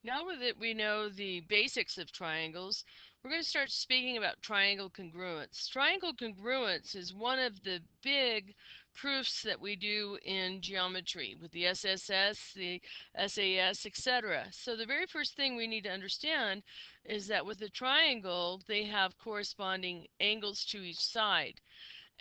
Now that we know the basics of triangles, we're going to start speaking about triangle congruence. Triangle congruence is one of the big proofs that we do in geometry with the SSS, the SAS, etc. So the very first thing we need to understand is that with a triangle, they have corresponding angles to each side.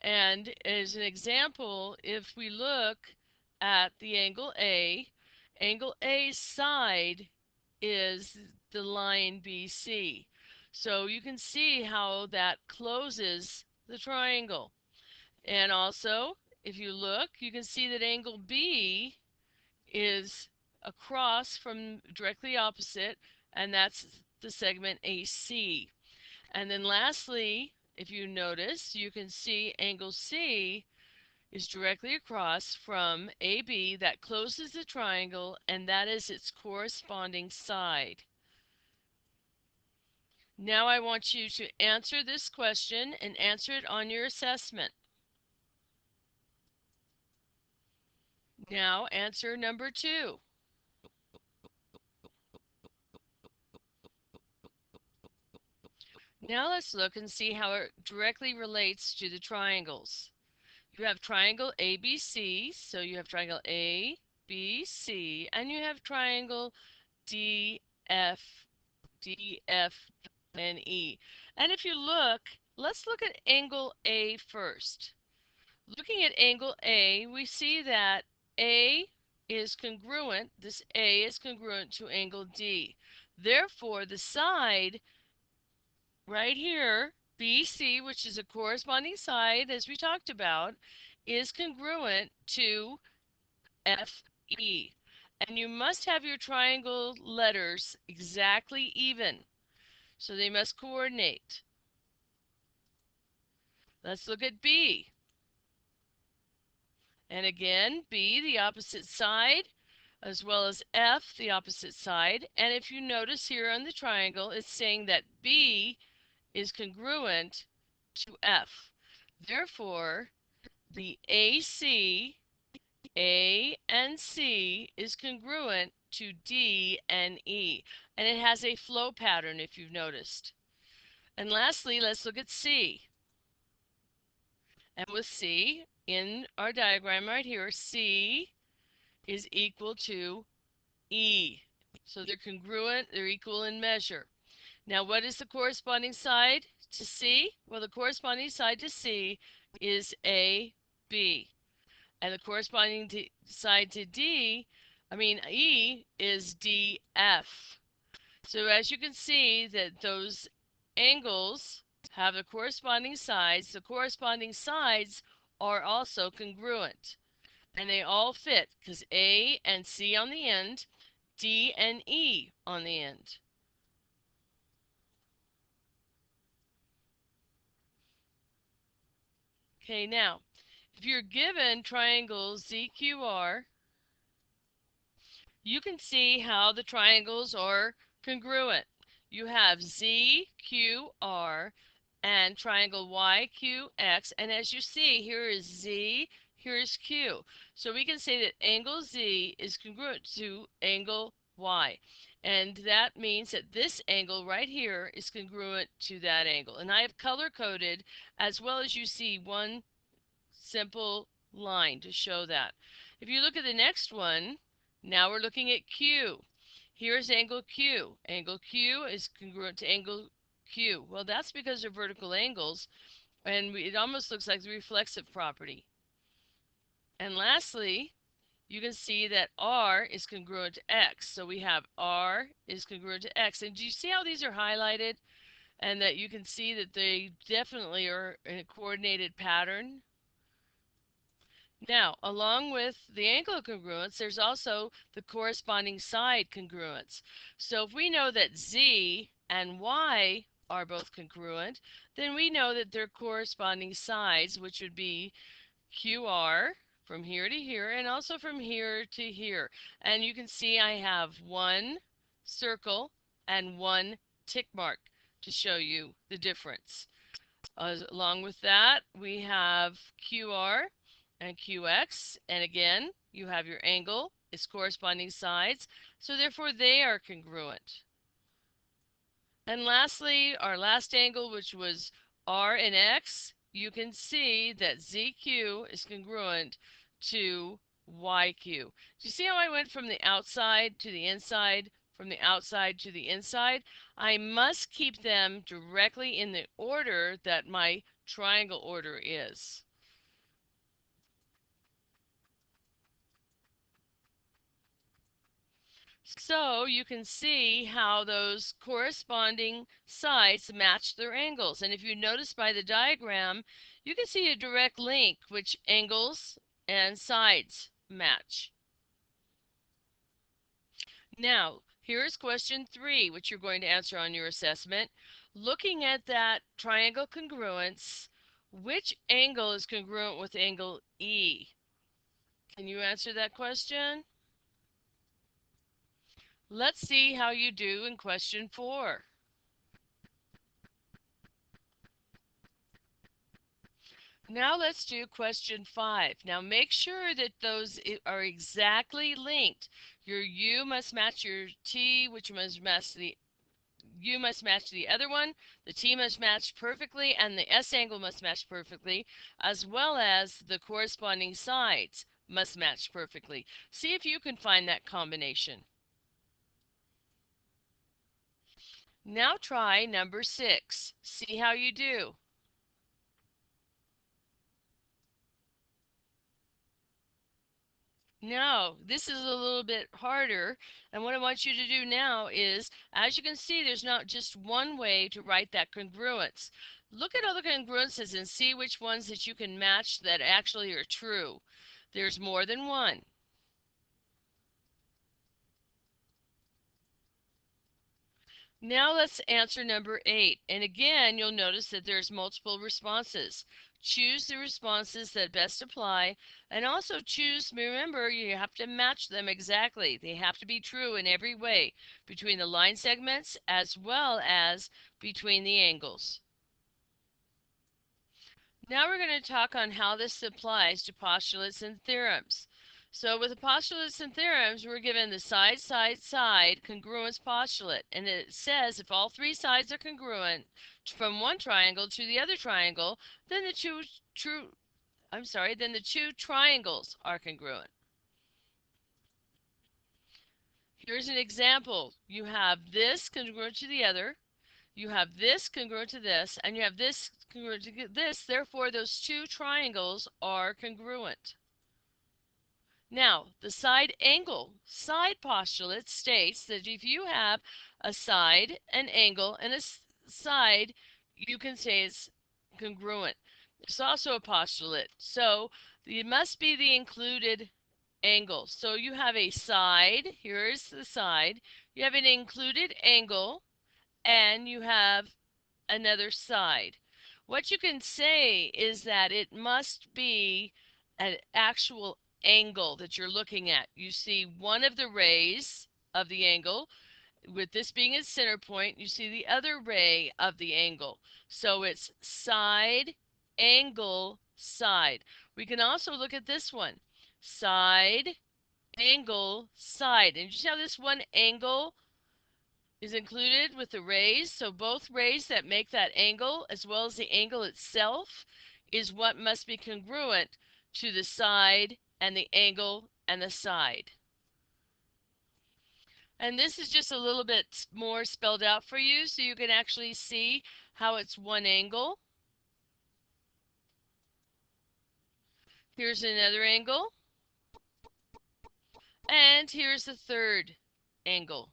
And as an example, if we look at the angle A's side is the line BC. So you can see how that closes the triangle. And also, if you look, you can see that angle B is across from directly opposite, and that's the segment AC. And then lastly, if you notice, you can see angle C is directly across from AB that closes the triangle, and that is its corresponding side. Now I want you to answer this question and answer it on your assessment. Now answer number 2. Now let's look and see how it directly relates to the triangles. You have triangle ABC, so you have triangle ABC, and you have triangle DF, and E. And if you look, let's look at angle A first. Looking at angle A, we see that A is congruent, this A is congruent to angle D. Therefore, the side right here, BC, which is a corresponding side, as we talked about, is congruent to FE. And you must have your triangle letters exactly even, so they must coordinate. Let's look at B. And again, B, the opposite side, as well as F, the opposite side. And if you notice here on the triangle, it's saying that B is congruent to F. Therefore, the AC, A and C is congruent to D and E. And it has a flow pattern, if you've noticed. And lastly, let's look at C. And with C, in our diagram right here, C is equal to E. So they're congruent, they're equal in measure. Now, what is the corresponding side to C? Well, the corresponding side to C is AB. And the corresponding side to E is DF. So as you can see that those angles have the corresponding sides. The corresponding sides are also congruent. And they all fit because A and C on the end, D and E on the end. Okay, now, if you're given triangles ZQR, you can see how the triangles are congruent. You have ZQR and triangle YQX, and as you see, here is Z, here is Q. So we can say that angle Z is congruent to angle Y. And that means that this angle right here is congruent to that angle. And I have color-coded, as well as you see, one simple line to show that. If you look at the next one, now we're looking at Q. Here's angle Q. Angle Q is congruent to angle Q. Well, that's because they're vertical angles, and it almost looks like the reflexive property. And lastly, you can see that R is congruent to X. So we have R is congruent to X. And do you see how these are highlighted? And that you can see that they definitely are in a coordinated pattern. Now, along with the angle congruence, there's also the corresponding side congruence. So if we know that Z and Y are both congruent, then we know that their corresponding sides, which would be QR from here to here and also from here to here. And you can see I have one circle and one tick mark to show you the difference. Along with that, we have QR and QX, and again, you have your angle its corresponding sides, so therefore they are congruent. And lastly, our last angle, which was R and X, you can see that ZQ is congruent to YQ. Do you see how I went from the outside to the inside, from the outside to the inside? I must keep them directly in the order that my triangle order is. So you can see how those corresponding sides match their angles. And if you notice by the diagram, you can see a direct link which angles and sides match. Now, here's question 3, which you're going to answer on your assessment. Looking at that triangle congruence, which angle is congruent with angle E? Can you answer that question? Let's see how you do in question 4. Now let's do question 5. Now make sure that those are exactly linked. Your U must match your T, which must match the U must match the other one, the T must match perfectly, and the S angle must match perfectly, as well as the corresponding sides must match perfectly. See if you can find that combination. Now try number 6. See how you do. No, this is a little bit harder. And what I want you to do now is, as you can see, there's not just one way to write that congruence. Look at all the congruences and see which ones that you can match that actually are true. There's more than one. Now let's answer number 8. And again, you'll notice that there's multiple responses. Choose the responses that best apply, and also choose, remember, you have to match them exactly. They have to be true in every way, between the line segments as well as between the angles. Now we're going to talk on how this applies to postulates and theorems. So with the postulates and theorems, we're given the side, side, side congruence postulate. And it says if all three sides are congruent from one triangle to the other triangle, then the two triangles are congruent. Here's an example. You have this congruent to the other, you have this congruent to this, and you have this congruent to this. Therefore, those two triangles are congruent. Now, the side postulate states that if you have a side, an angle, and a side, you can say it's congruent. It's also a postulate. So it must be the included angle. So you have a side, here's the side, you have an included angle, and you have another side. What you can say is that it must be an actual angle that you're looking at. You see one of the rays of the angle, with this being its center point, you see the other ray of the angle. So it's side, angle, side. We can also look at this one. Side, angle, side. And you see how this one angle is included with the rays? So both rays that make that angle, as well as the angle itself, is what must be congruent to the side and the angle and the side. And this is just a little bit more spelled out for you so you can actually see how it's one angle. Here's another angle. And here's the third angle.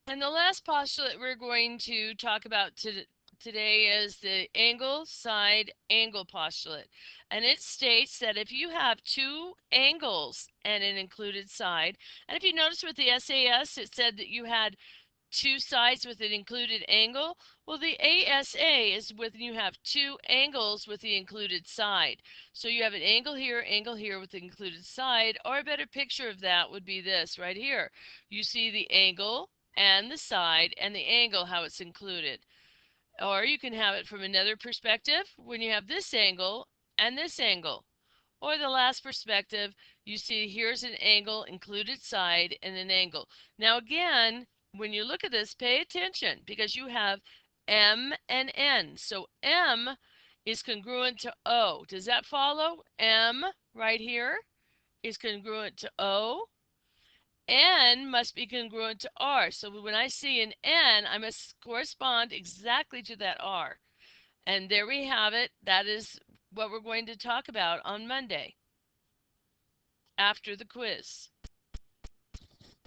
And the last postulate we're going to talk about today is the angle side angle postulate. And it states that if you have two angles and an included side, and if you notice with the SAS, it said that you had two sides with an included angle. Well, the ASA is when you have two angles with the included side. So you have an angle here with the included side, or a better picture of that would be this right here. You see the angle and the side and the angle, how it's included. Or you can have it from another perspective when you have this angle and this angle. Or the last perspective, you see here's an angle, included side, and an angle. Now again, when you look at this, pay attention because you have M and N. So M is congruent to O. Does that follow? M right here is congruent to O. N must be congruent to R. So when I see an N, I must correspond exactly to that R. And there we have it. That is what we're going to talk about on Monday after the quiz.